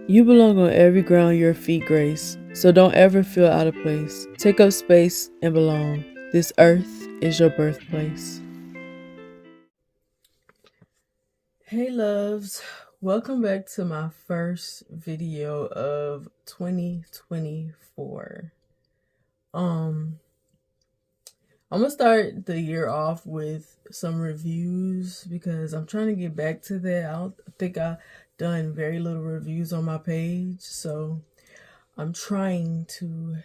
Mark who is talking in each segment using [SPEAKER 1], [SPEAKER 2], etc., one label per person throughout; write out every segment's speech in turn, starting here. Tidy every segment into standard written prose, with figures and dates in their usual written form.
[SPEAKER 1] You belong on every ground your feet grace, so don't ever feel out of place. Take up space and belong. This earth is your birthplace. Hey loves, welcome back to my first video of 2024. I'm gonna start the year off with some reviews because I'm trying to get back to that. I don't think I've done very little reviews on my page, so I'm trying to,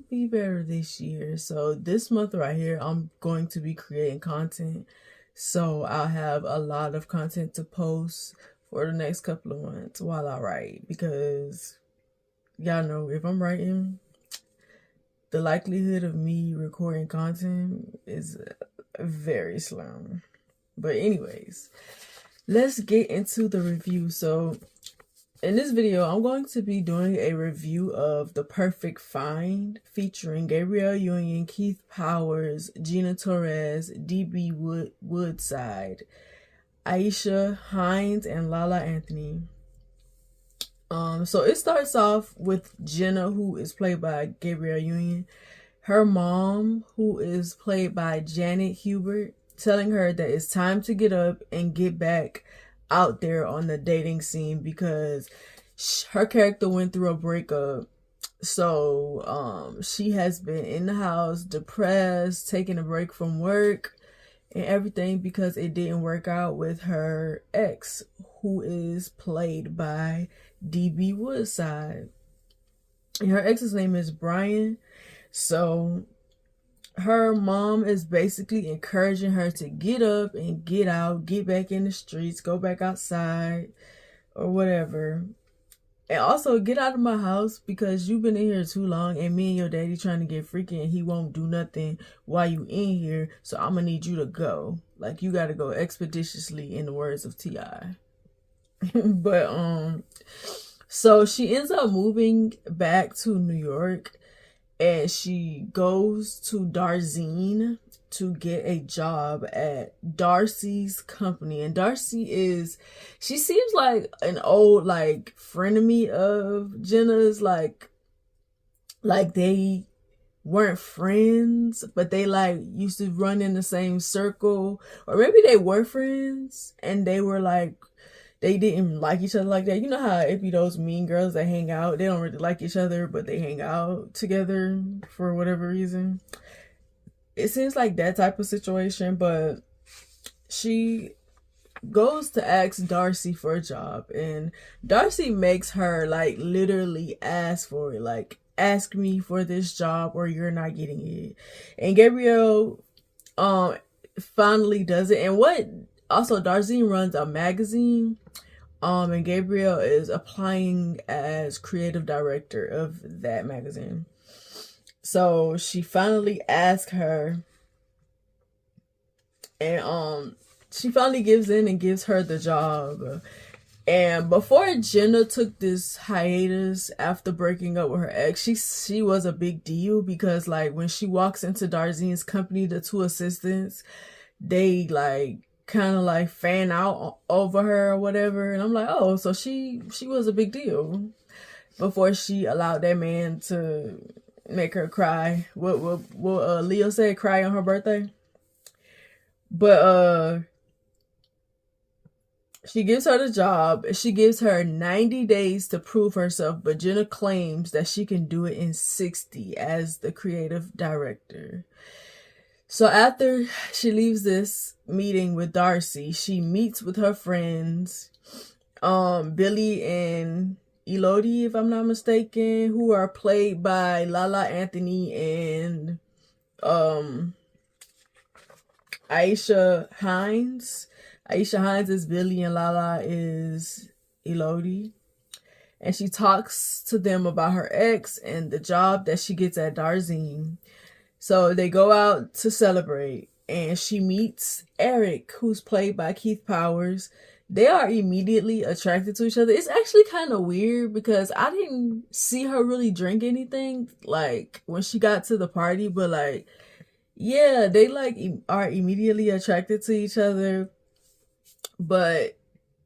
[SPEAKER 1] be better this year. So this month right here, I'm going to be creating content. So I'll have a lot of content to post for the next couple of months while I write, because y'all know if I'm writing, the likelihood of me recording content is very slim. But anyways, let's get into the review. So in this video, I'm going to be doing a review of The Perfect Find, featuring Gabrielle Union, Keith Powers, Gina Torres, DB Woodside, Aisha Hines, and Lala Anthony. So it starts off with Jenna, who is played by Gabrielle Union, her mom, who is played by Janet Hubert, telling her that it's time to get up and get back out there on the dating scene because her character went through a breakup. So she has been in the house, depressed, taking a break from work and everything because it didn't work out with her ex, who is played by DB Woodside. And her ex's name is Brian. So her mom is basically encouraging her to get up and get out, get back in the streets, go back outside or whatever. And also get out of my house because you've been in here too long and me and your daddy trying to get freaky and he won't do nothing while you in here. So I'm gonna need you to go. Like, you gotta go expeditiously, in the words of T.I. But so she ends up moving back to New York, and she goes to Darzine to get a job at Darcy's company. And Darcy she seems like an old frenemy of Jenna's, like they weren't friends, but they used to run in the same circle, or maybe they were friends and they were they didn't like each other like that. You know how it be those mean girls that hang out, they don't really like each other, but they hang out together for whatever reason. It seems like that type of situation. But she goes to ask Darcy for a job, and Darcy makes her literally ask for it, ask me for this job or you're not getting it. And Gabrielle finally does it. And also Darzine runs a magazine, and Gabrielle is applying as creative director of that magazine. So she finally asks her, and she finally gives in and gives her the job. And before Jenna took this hiatus after breaking up with her ex, she was a big deal because when she walks into Darzine's company, the two assistants, they kind of fan out over her or whatever. And I'm like, oh, so she was a big deal before she allowed that man to make her cry. What Leo said, cry on her birthday. But she gives her the job. She gives her 90 days to prove herself, but Jenna claims that she can do it in 60 as the creative director. So after she leaves this meeting with Darcy, she meets with her friends, Billy and Elodie, if I'm not mistaken, who are played by Lala Anthony and Aisha Hines. Aisha Hines is Billy and Lala is Elodie. And she talks to them about her ex and the job that she gets at Darzine. So they go out to celebrate, and she meets Eric, who's played by Keith Powers. They are immediately attracted to each other. It's actually kind of weird because I didn't see her really drink anything when she got to the party, but yeah, they are immediately attracted to each other. But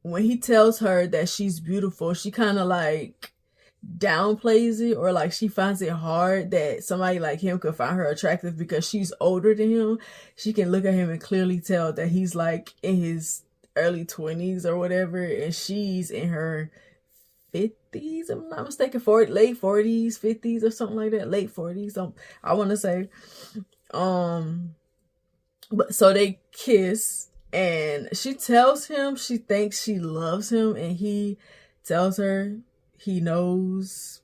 [SPEAKER 1] when he tells her that she's beautiful, she kind of like downplays it, or like she finds it hard that somebody like him could find her attractive because she's older than him. She can look at him and clearly tell that he's like in his early 20s or whatever, and she's in her 50s, if I'm not mistaken, late 40s, 50s or something like that, late 40s, I want to say. But so they kiss, and she tells him she thinks she loves him, and he tells her he knows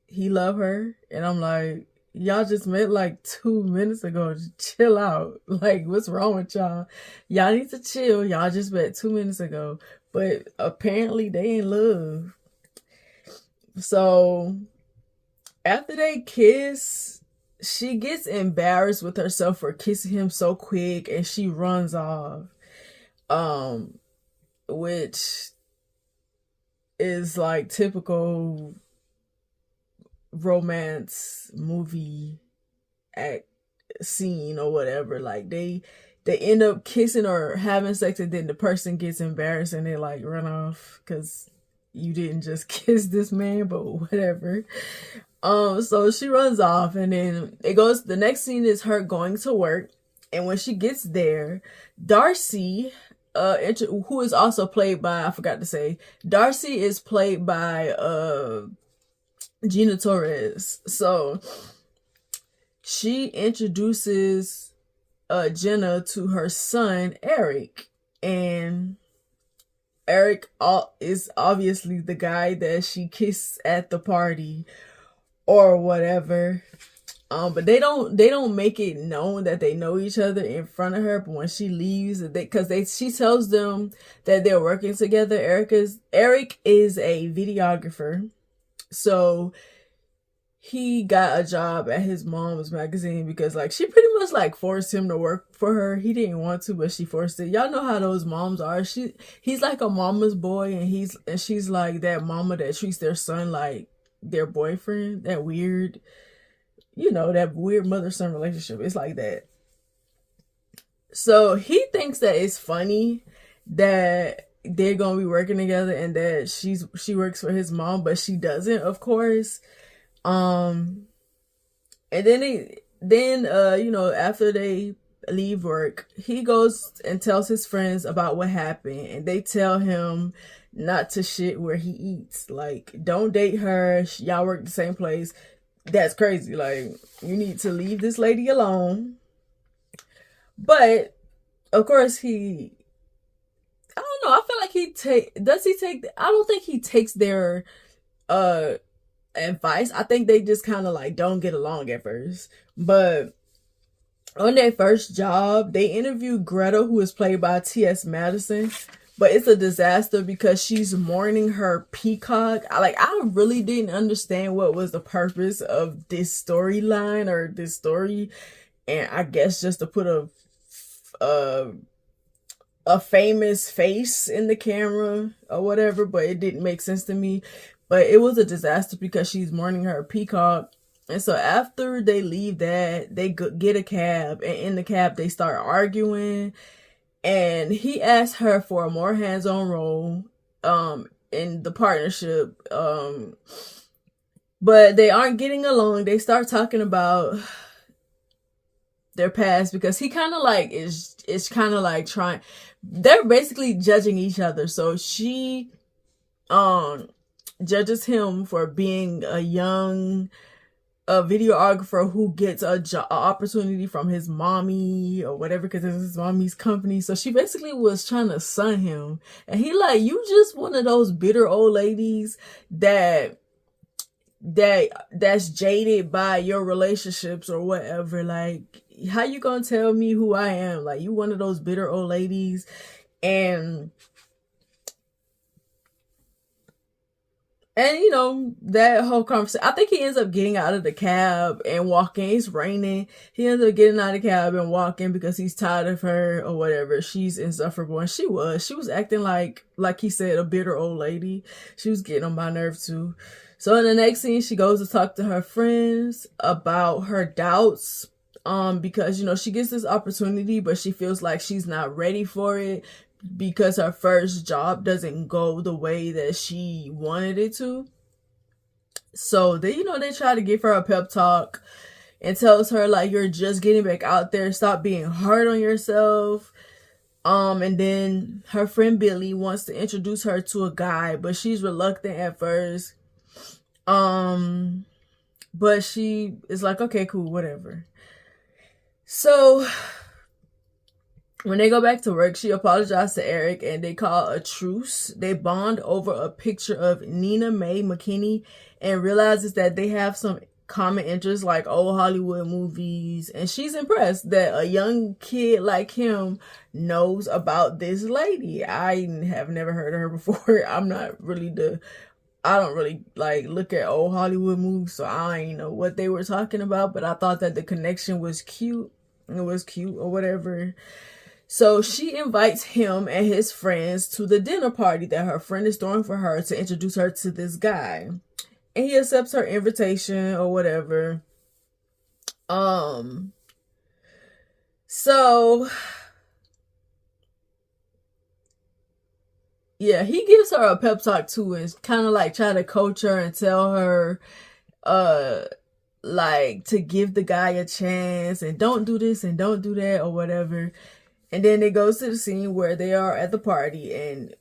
[SPEAKER 1] he love her. And I'm like, y'all just met like 2 minutes ago. Just chill out. Like, what's wrong with y'all? Y'all need to chill. Y'all just met 2 minutes ago. But apparently they in love. So after they kiss, she gets embarrassed with herself for kissing him so quick, and she runs off. Which is like typical romance movie act scene or whatever. Like they end up kissing or having sex, and then the person gets embarrassed and they like run off because you didn't just kiss this man, but whatever. So she runs off, and then the next scene is her going to work. And when she gets there, Darcy, who is also played by, I forgot to say, Darcy is played by Gina Torres. So she introduces Jenna to her son, Eric. And Eric is obviously the guy that she kissed at the party or whatever. But they don't make it known that they know each other in front of her. But when she leaves, she tells them that they're working together. Eric is a videographer, so he got a job at his mom's magazine because like she pretty much like forced him to work for her. He didn't want to, but she forced it. Y'all know how those moms are. He's like a mama's boy, and she's like that mama that treats their son like their boyfriend. That weird, that weird mother-son relationship. It's like that. So he thinks that it's funny that they're gonna be working together and that she works for his mom, but she doesn't, of course. And then after they leave work, he goes and tells his friends about what happened, and they tell him not to shit where he eats. Like, don't date her. Y'all work the same place. That's crazy. Like, you need to leave this lady alone. But of course I don't know. I feel like I don't think he takes their advice. I think they just kind of like don't get along at first. But on their first job, they interview Greta, who is played by T.S. Madison. But it's a disaster because she's mourning her peacock. I really didn't understand what was the purpose of this storyline or this story. And I guess just to put a famous face in the camera or whatever, but it didn't make sense to me. But it was a disaster because she's mourning her peacock. And so after they leave that, they get a cab, and in the cab they start arguing. And he asked her for a more hands-on role in the partnership. But they aren't getting along. They start talking about their past because he kind of like is kind of like trying. They're basically judging each other. So she judges him for being a young videographer who gets a opportunity from his mommy or whatever because it's his mommy's company. So she basically was trying to son him, and he like, you just one of those bitter old ladies that's jaded by your relationships or whatever. Like, how you gonna tell me who I am? Like, you one of those bitter old ladies. And that whole conversation, I think he ends up getting out of the cab and walking. It's raining. He ends up getting out of the cab and walking because he's tired of her or whatever. She's insufferable. And she was acting like he said, a bitter old lady. She was getting on my nerve too. So in the next scene, she goes to talk to her friends about her doubts. Because, she gets this opportunity, but she feels like she's not ready for it because her first job doesn't go the way that she wanted it to. So they, they try to give her a pep talk and tells her like, you're just getting back out there, stop being hard on yourself. And then her friend Billy wants to introduce her to a guy, but she's reluctant at first. But she is like, okay, cool, whatever. So when they go back to work, she apologized to Eric and they call a truce. They bond over a picture of Nina Mae McKinney and realizes that they have some common interests like old Hollywood movies. And she's impressed that a young kid like him knows about this lady. I have never heard of her before. I don't really like look at old Hollywood movies, so I don't even know what they were talking about, but I thought that the connection was cute. It was cute or whatever. So she invites him and his friends to the dinner party that her friend is throwing for her to introduce her to this guy. And he accepts her invitation or whatever. So yeah, he gives her a pep talk too and kind of like try to coach her and tell her like to give the guy a chance and don't do this and don't do that or whatever. And then it goes to the scene where they are at the party and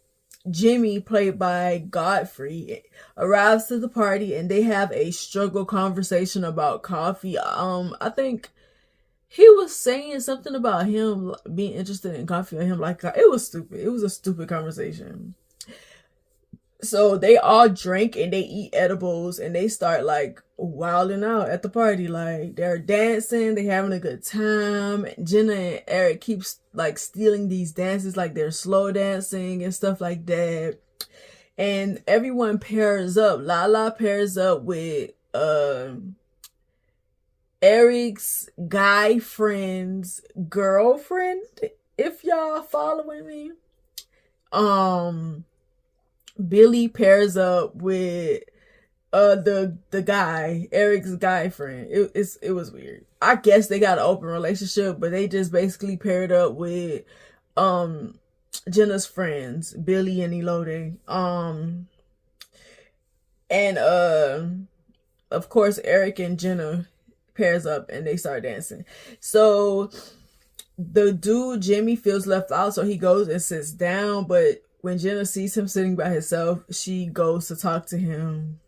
[SPEAKER 1] Jimmy, played by Godfrey, arrives to the party and they have a struggle conversation about coffee. I think he was saying something about him being interested in coffee and him like it was stupid. It was a stupid conversation. So they all drink and they eat edibles and they start like wilding out at the party. Like they're dancing, they having a good time. Jenna and Eric keeps like stealing these dances, like they're slow dancing and stuff like that. And everyone pairs up. Lala pairs up with Eric's guy friend's girlfriend, if y'all following me. Billy pairs up with the guy, Eric's guy friend. It was weird. I guess they got an open relationship, but they just basically paired up with Jenna's friends, Billy and Elode. And of course Eric and Jenna pairs up and they start dancing. So the dude Jimmy feels left out, so he goes and sits down, but when Jenna sees him sitting by himself, she goes to talk to him.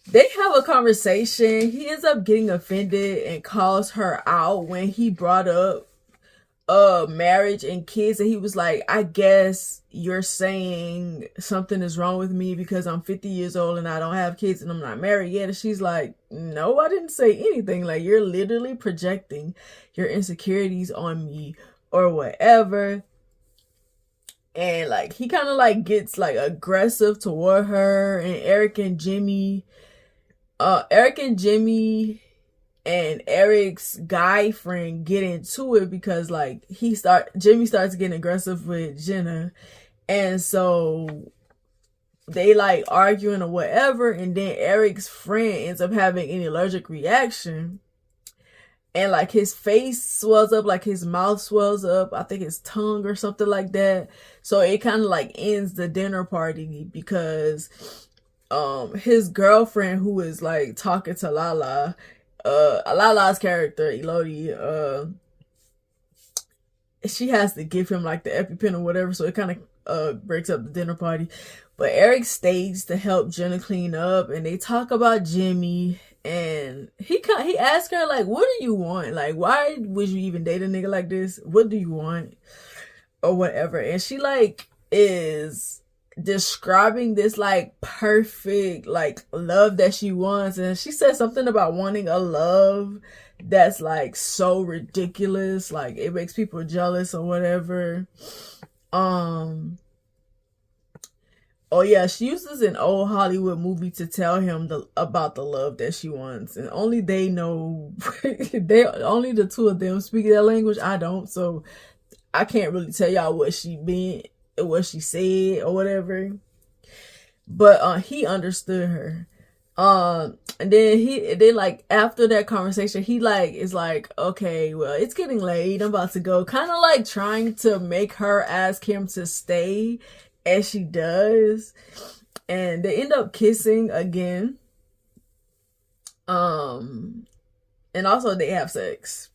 [SPEAKER 1] They have a conversation. He ends up getting offended and calls her out when he brought up marriage and kids, and he was like, I guess you're saying something is wrong with me because I'm 50 years old and I don't have kids and I'm not married yet. And she's like, no, I didn't say anything. Like, you're literally projecting your insecurities on me or whatever. And like he kind of like gets like aggressive toward her. And Eric and Jimmy and Eric's guy friend get into it because like Jimmy starts getting aggressive with Jenna, and so they like arguing or whatever, and then Eric's friend ends up having an allergic reaction. And like his face swells up, like his mouth swells up, I think his tongue or something like that. So it kind of like ends the dinner party because his girlfriend, who is like talking to Lala, Lala's character, Elodie, she has to give him like the EpiPen or whatever, so it kind of breaks up the dinner party. But Eric stays to help Jenna clean up, and they talk about Jimmy. And he asked her, like, what do you want? Like, why would you even date a nigga like this? What do you want? Or whatever. And she, like, is describing this, like, perfect, like, love that she wants. And she said something about wanting a love that's, like, so ridiculous. Like, it makes people jealous or whatever. Oh yeah, she uses an old Hollywood movie to tell him about the love that she wants, and only they know. Only the two of them speak that language. I don't, so I can't really tell y'all what she said or whatever. But he understood her. And then like after that conversation, he like is like, okay, well, it's getting late. I'm about to go. Kind of like trying to make her ask him to stay, as she does, and they end up kissing again. And also they have sex,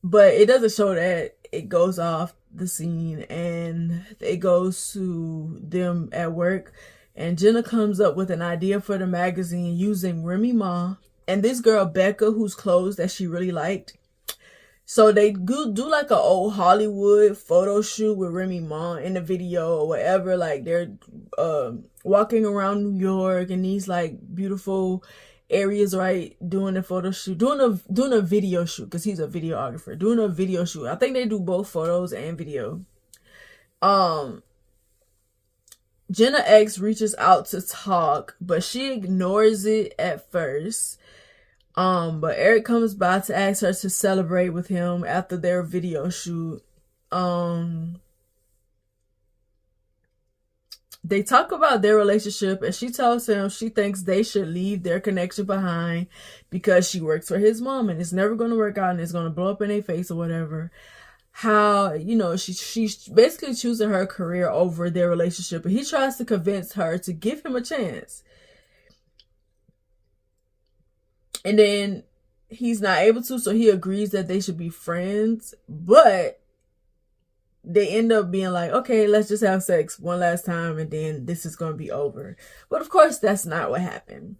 [SPEAKER 1] but it doesn't show that. It goes off the scene and it goes to them at work, and Jenna comes up with an idea for the magazine using Remy Ma and this girl Becca, whose clothes that she really liked. So they do like an old Hollywood photo shoot with Remy Ma in the video or whatever. Like they're walking around New York in these like beautiful areas, right? Doing a photo shoot, doing a video shoot, because he's a videographer. Doing a video shoot. I think they do both photos and video. Jenna X reaches out to talk, but she ignores it at first. But Eric comes by to ask her to celebrate with him after their video shoot. They talk about their relationship, and she tells him she thinks they should leave their connection behind because she works for his mom and it's never going to work out and it's going to blow up in their face or whatever. How, you know, she's basically choosing her career over their relationship, and he tries to convince her to give him a chance. And then he's not able to, so he agrees that they should be friends, but they end up being like, okay, let's just have sex one last time and then this is going to be over. But of course, that's not what happened.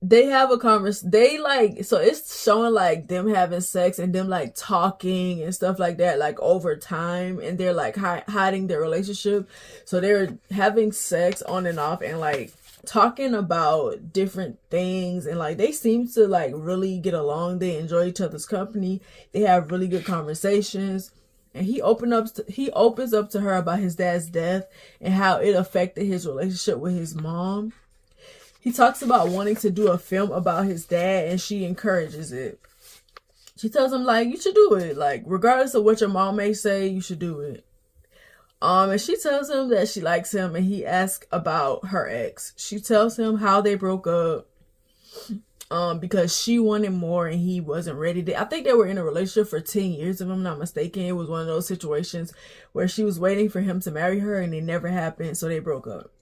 [SPEAKER 1] They have a conversation. They like, so it's showing like them having sex and them like talking and stuff like that, like over time, and they're like hiding their relationship. So they're having sex on and off and like talking about different things, and like they seem to like really get along. They enjoy each other's company. They have really good conversations. And he opens up to her about his dad's death and how it affected his relationship with his mom. He talks about wanting to do a film about his dad, and she encourages it. She tells him, like, you should do it. Like, regardless of what your mom may say, you should do it. And she tells him that she likes him, and he asks about her ex. She tells him how they broke up. Because she wanted more and he wasn't ready to. I think they were in a relationship for 10 years, if I'm not mistaken. It was one of those situations where she was waiting for him to marry her and it never happened, so they broke up.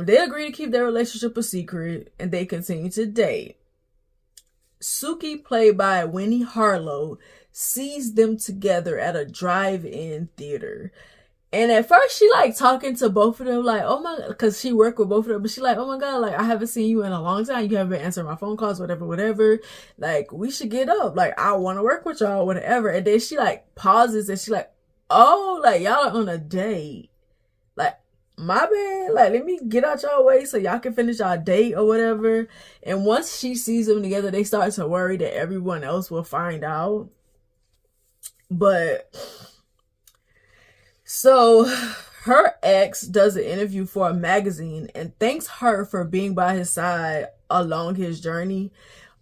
[SPEAKER 1] They agree to keep their relationship a secret and they continue to date. Suki, played by Winnie Harlow, sees them together at a drive-in theater. And at first, she like talking to both of them, like, oh my, because she worked with both of them, but she like, oh my God, like, I haven't seen you in a long time. You haven't answered my phone calls, whatever. Like, we should get up. Like, I want to work with y'all, whatever. And then she like pauses and she like, oh, like, y'all are on a date. Like, my bad. Like, let me get out y'all way so y'all can finish our date or whatever. And once she sees them together, they start to worry that everyone else will find out. But so her ex does an interview for a magazine and thanks her for being by his side along his journey.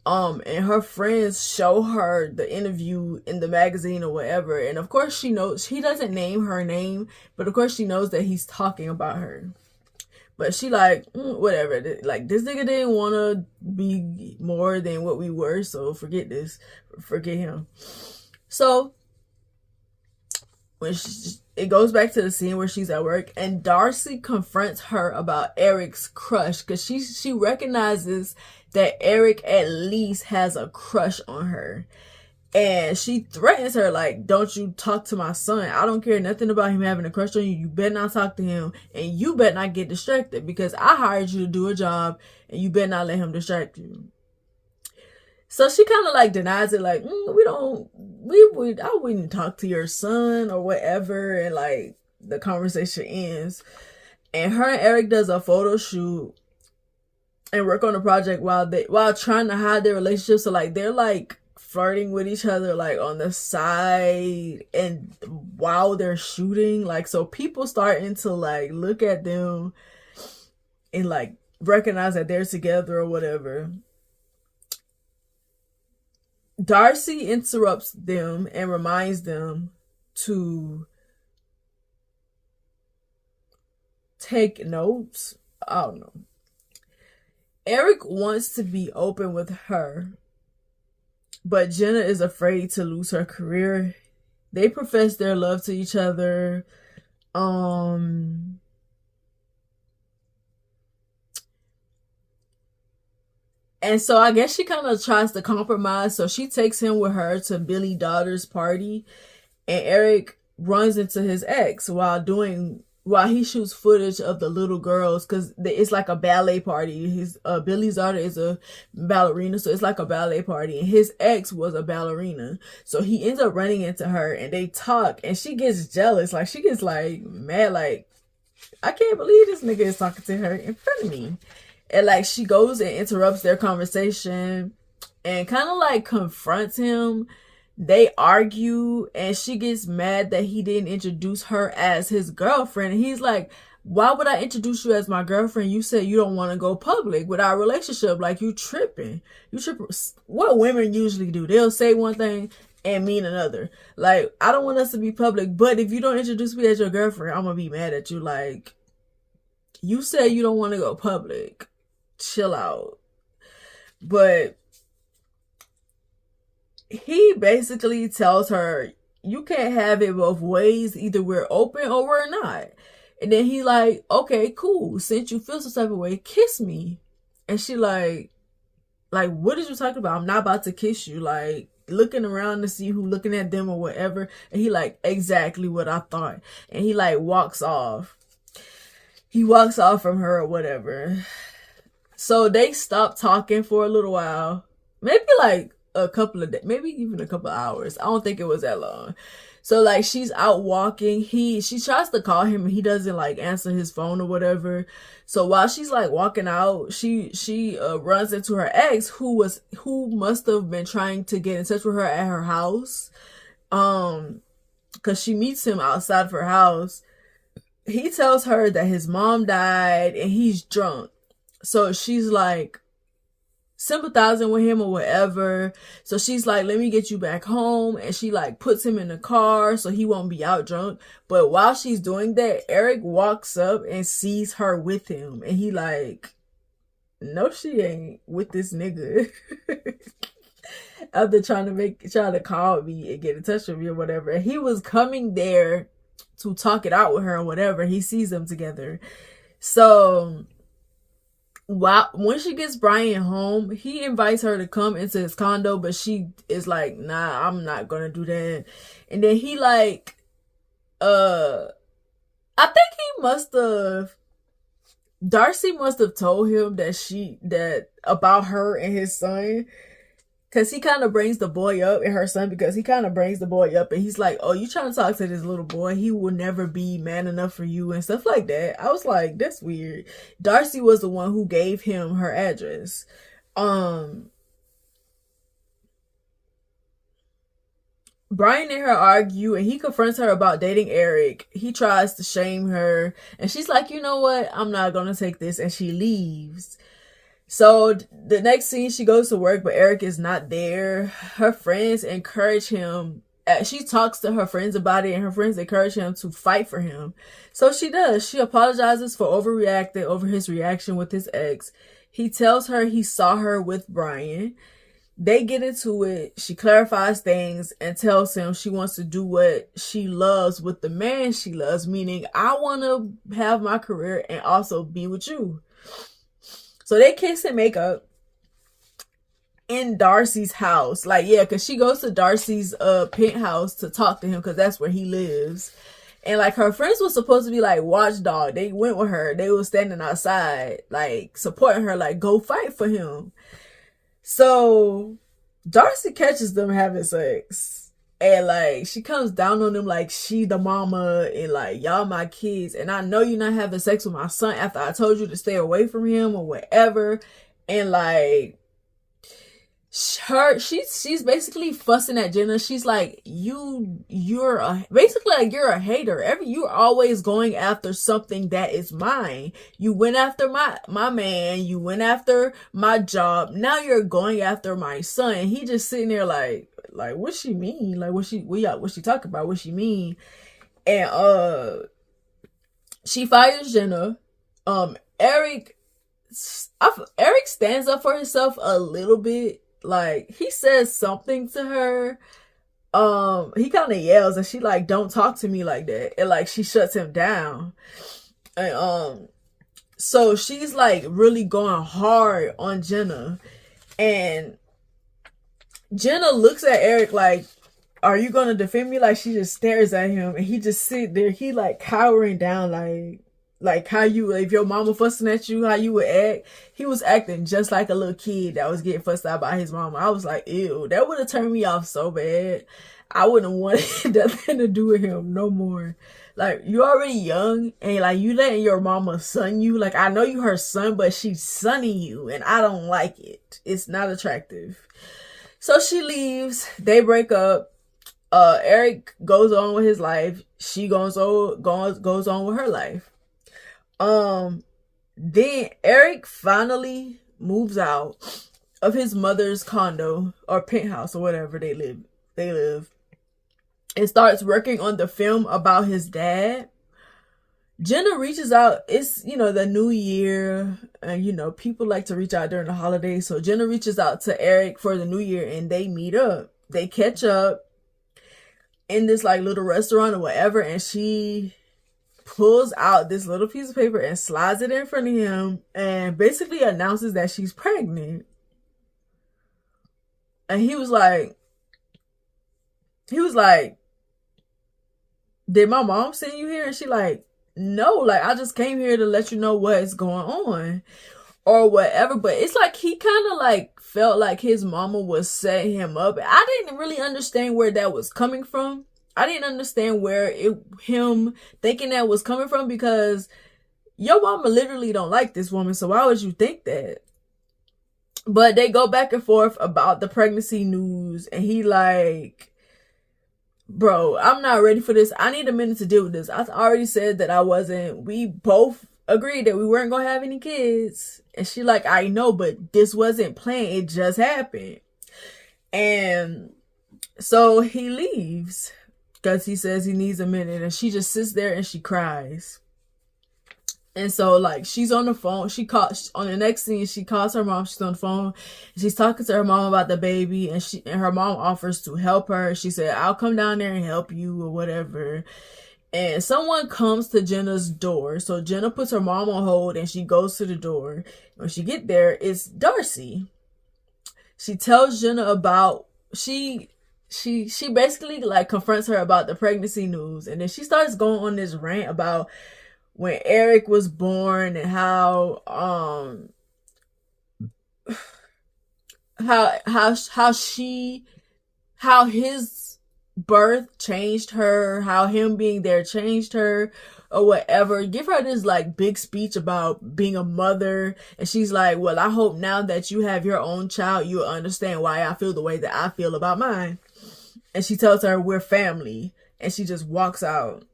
[SPEAKER 1] And her friends show her the interview in the magazine or whatever. And of course she knows, he doesn't name her name, but of course she knows that he's talking about her. But she like, whatever. Like, this nigga didn't want to be more than what we were, so forget this. Forget him. So when it goes back to the scene where she's at work and Darcy confronts her about Eric's crush, because she recognizes that Eric at least has a crush on her. And she threatens her, like, don't you talk to my son. I don't care nothing about him having a crush on you. You better not talk to him, and you better not get distracted, because I hired you to do a job and you better not let him distract you. So she kind of like denies it, like, I wouldn't talk to your son or whatever. And like the conversation ends, and her and Eric does a photo shoot and work on a project while trying to hide their relationship. So like they're like flirting with each other like on the side and while they're shooting. Like, so people starting to like look at them and like recognize that they're together or whatever. Darcy interrupts them and reminds them to take notes. I don't know. Eric wants to be open with her, but Jenna is afraid to lose her career. They profess their love to each other. And so I guess she kind of tries to compromise. So she takes him with her to Billy daughter's party, and Eric runs into his ex while he shoots footage of the little girls, because it's like a ballet party. His Billy's daughter is a ballerina, so it's like a ballet party, and his ex was a ballerina. So he ends up running into her, and they talk, and she gets jealous. Like, she gets like mad, like, I can't believe this nigga is talking to her in front of me. And like, she goes and interrupts their conversation and kind of like confronts him. They argue, and she gets mad that he didn't introduce her as his girlfriend. And he's like, why would I introduce you as my girlfriend? You said you don't want to go public with our relationship. Like, you tripping. What women usually do, they'll say one thing and mean another. Like, I don't want us to be public, but if you don't introduce me as your girlfriend, I'm gonna be mad at you. Like, you said you don't want to go public. Chill out. But he basically tells her, you can't have it both ways. Either we're open or we're not. And then he like, okay, cool. Since you feel some type of way, kiss me. And she like, what did you talk about? I'm not about to kiss you. Like, looking around to see who looking at them or whatever. And he like, exactly what I thought. And he like walks off. He walks off from her or whatever. So they stop talking for a little while. Maybe like a couple of days, maybe even a couple of hours. I don't think it was that long. So like, she's out walking. She tries to call him, and he doesn't like answer his phone or whatever. So while she's like walking out, she runs into her ex, who must have been trying to get in touch with her at her house. Cause she meets him outside of her house. He tells her that his mom died and he's drunk. So she's like sympathizing with him or whatever. So she's like, let me get you back home. And she like puts him in the car so he won't be out drunk. But while she's doing that, Eric walks up and sees her with him. And he like, no, she ain't with this nigga. After trying to call me and get in touch with me or whatever. And he was coming there to talk it out with her or whatever. He sees them together. So when she gets Brian home, he invites her to come into his condo, but she is like, nah, I'm not gonna do that. And then he like, I think Darcy must have told him that about her and his son. Cause he kind of brings the boy up, and her son, because he kind of brings the boy up, and he's like, oh, you trying to talk to this little boy? He will never be man enough for you and stuff like that. I was like, that's weird. Darcy was the one who gave him her address. Brian and her argue, and he confronts her about dating Eric. He tries to shame her, and she's like, you know what? I'm not gonna take this, and she leaves. So the next scene, she goes to work, but Eric is not there. Her friends encourage him. She talks to her friends about it, and her friends encourage him to fight for him. So she does. She apologizes for overreacting over his reaction with his ex. He tells her he saw her with Brian. They get into it. She clarifies things and tells him she wants to do what she loves with the man she loves, meaning I want to have my career and also be with you. So they kiss and make up in Darcy's house. Like, yeah, because she goes to Darcy's penthouse to talk to him, because that's where he lives. And like, her friends were supposed to be like watchdog. They went with her. They were standing outside, like supporting her, like, go fight for him. So Darcy catches them having sex. And like, she comes down on them like she the mama, and like, y'all my kids, and I know you're not having sex with my son after I told you to stay away from him or whatever. And like, she's basically fussing at Jenna. She's like, you're a hater. You're always going after something that is mine. You went after my man, you went after my job, now you're going after my son. And he just sitting there like what she mean? Like, what she talking about? What she mean? And she fires Jenna. Eric Eric stands up for himself a little bit. Like, he says something to her. He kind of yells and she like, don't talk to me like that. And like, she shuts him down. And so she's like really going hard on Jenna. And Jenna looks at Eric like, are you gonna defend me? Like, she just stares at him and he just sit there, he like cowering down, like how you, if your mama fussing at you, how you would act. He was acting just like a little kid that was getting fussed out by his mama. I was like, ew, that would have turned me off so bad. I wouldn't want nothing to do with him no more. Like, you already young and like you letting your mama son you. Like, I know you her son, but she's sonning you and I don't like it. It's not attractive. So she leaves. They break up. Eric goes on with his life. She goes on with her life. Then Eric finally moves out of his mother's condo or penthouse or whatever they live, and starts working on the film about his dad. Jenna reaches out. It's, the new year, and people like to reach out during the holidays. So Jenna reaches out to Eric for the new year and they meet up. They catch up in this like little restaurant or whatever, and she pulls out this little piece of paper and slides it in front of him and basically announces that she's pregnant. And he was like, did my mom send you here? And she like, no, like, I just came here to let you know what's going on or whatever. But it's like he kind of like felt like his mama was setting him up. I didn't really understand where that was coming from. I didn't understand where him thinking that was coming from, because your mama literally don't like this woman, so why would you think that? But they go back and forth about the pregnancy news, and he like, bro, I'm not ready for this. I need a minute to deal with this. I already said that we both agreed that we weren't gonna have any kids. And she like, I know, but this wasn't planned. It just happened. And so he leaves because he says he needs a minute, and she just sits there and she cries. And so like, she's on the phone. On the next scene, she calls her mom. She's on the phone. She's talking to her mom about the baby, and her mom offers to help her. She said, I'll come down there and help you or whatever. And someone comes to Jenna's door. So Jenna puts her mom on hold and she goes to the door. When she get there, it's Darcy. She tells Jenna about, she basically like confronts her about the pregnancy news. And then she starts going on this rant about when Eric was born and how his birth changed her, how him being there changed her or whatever. Give her this like big speech about being a mother, and she's like, well, I hope now that you have your own child, you'll understand why I feel the way that I feel about mine. And she tells her we're family, and she just walks out.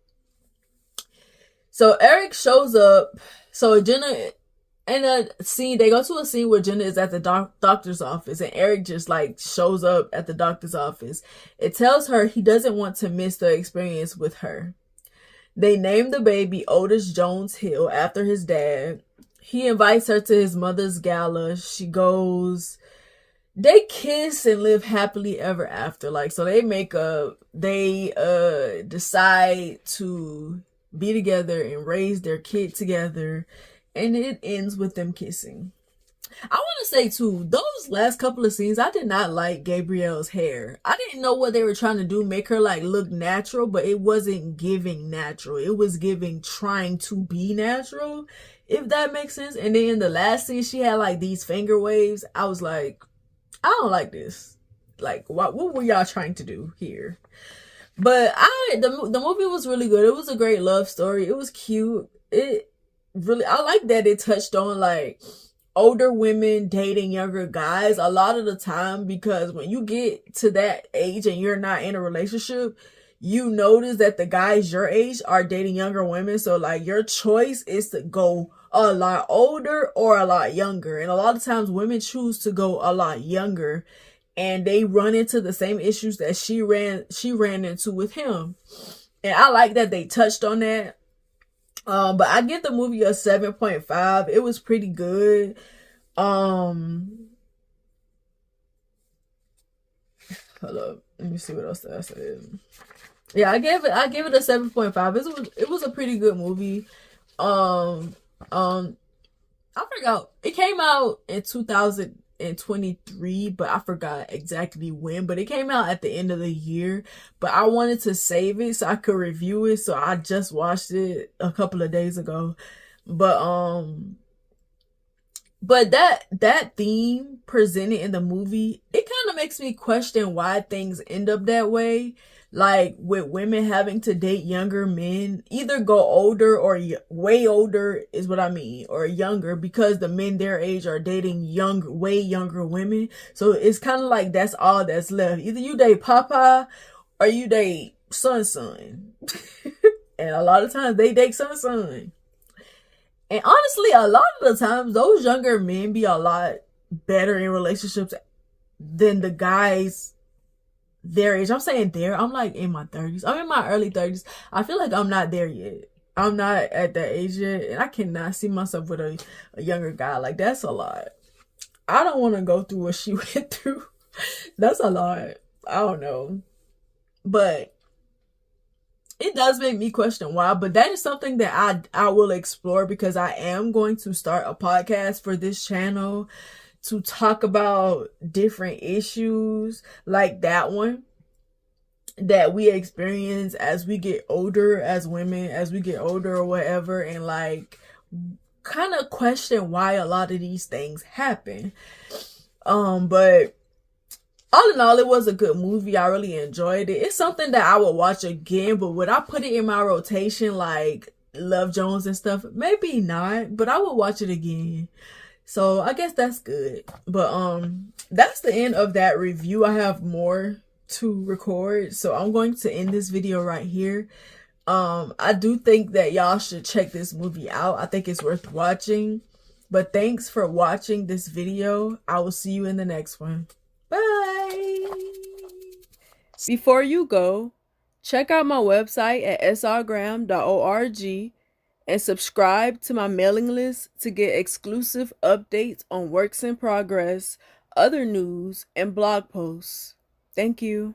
[SPEAKER 1] So Eric shows up. So Jenna, in a scene, they go to a scene where Jenna is at the doctor's office, and Eric just like shows up at the doctor's office. It tells her he doesn't want to miss the experience with her. They named the baby Otis Jones Hill after his dad. He invites her to his mother's gala. She goes. They kiss and live happily ever after. Like, so they make up. They decide to be together and raise their kid together. And it ends with them kissing. I want to say too, those last couple of scenes, I did not like Gabrielle's hair. I didn't know what they were trying to do, make her like look natural, but it wasn't giving natural. It was giving trying to be natural, if that makes sense. And then in the last scene, she had like these finger waves. I was like, I don't like this. Like, what were y'all trying to do here? But the movie was really good. It was a great love story. It was cute. I like that it touched on like older women dating younger guys a lot of the time, because when you get to that age and you're not in a relationship, you notice that the guys your age are dating younger women. So like, your choice is to go a lot older or a lot younger. And a lot of times women choose to go a lot younger, and they run into the same issues that she ran into with him. And I like that they touched on that. But I give the movie a 7.5. It was pretty good. Um, Hold up. Let me see what else I said. Yeah, I gave it a 7.5. It was a pretty good movie. Um, um, I forgot. It came out in 2023, but I forgot exactly when. But it came out at the end of the year. But I wanted to save it so I could review it. So I just watched it a couple of days ago. But that theme presented in the movie, it kind of makes me question why things end up that way. Like with women having to date younger men, either go older or way older is what I mean, or younger, because the men their age are dating way younger women. So it's kind of like that's all that's left. Either you date Papa or you date Sun. And a lot of times they date Sun. And honestly, a lot of the times, those younger men be a lot better in relationships than the guys their age. I'm saying I'm like in my 30s. I'm in my early 30s. I feel like I'm not there yet. I'm not at that age yet. And I cannot see myself with a younger guy. Like, that's a lot. I don't want to go through what she went through. That's a lot. I don't know. But it does make me question why, but that is something that I will explore, because I am going to start a podcast for this channel to talk about different issues like that one that we experience as we get older, as women, as we get older or whatever, and like kind of question why a lot of these things happen. But all in all, it was a good movie. I really enjoyed it. It's something that I would watch again, but would I put it in my rotation like Love Jones and stuff? Maybe not, but I would watch it again. So I guess that's good. But that's the end of that review. I have more to record, so I'm going to end this video right here. I do think that y'all should check this movie out. I think it's worth watching. But thanks for watching this video. I will see you in the next one. Bye. Before you go, check out my website at srgrahamwrites.org and subscribe to my mailing list to get exclusive updates on works in progress, other news, and blog posts. Thank you.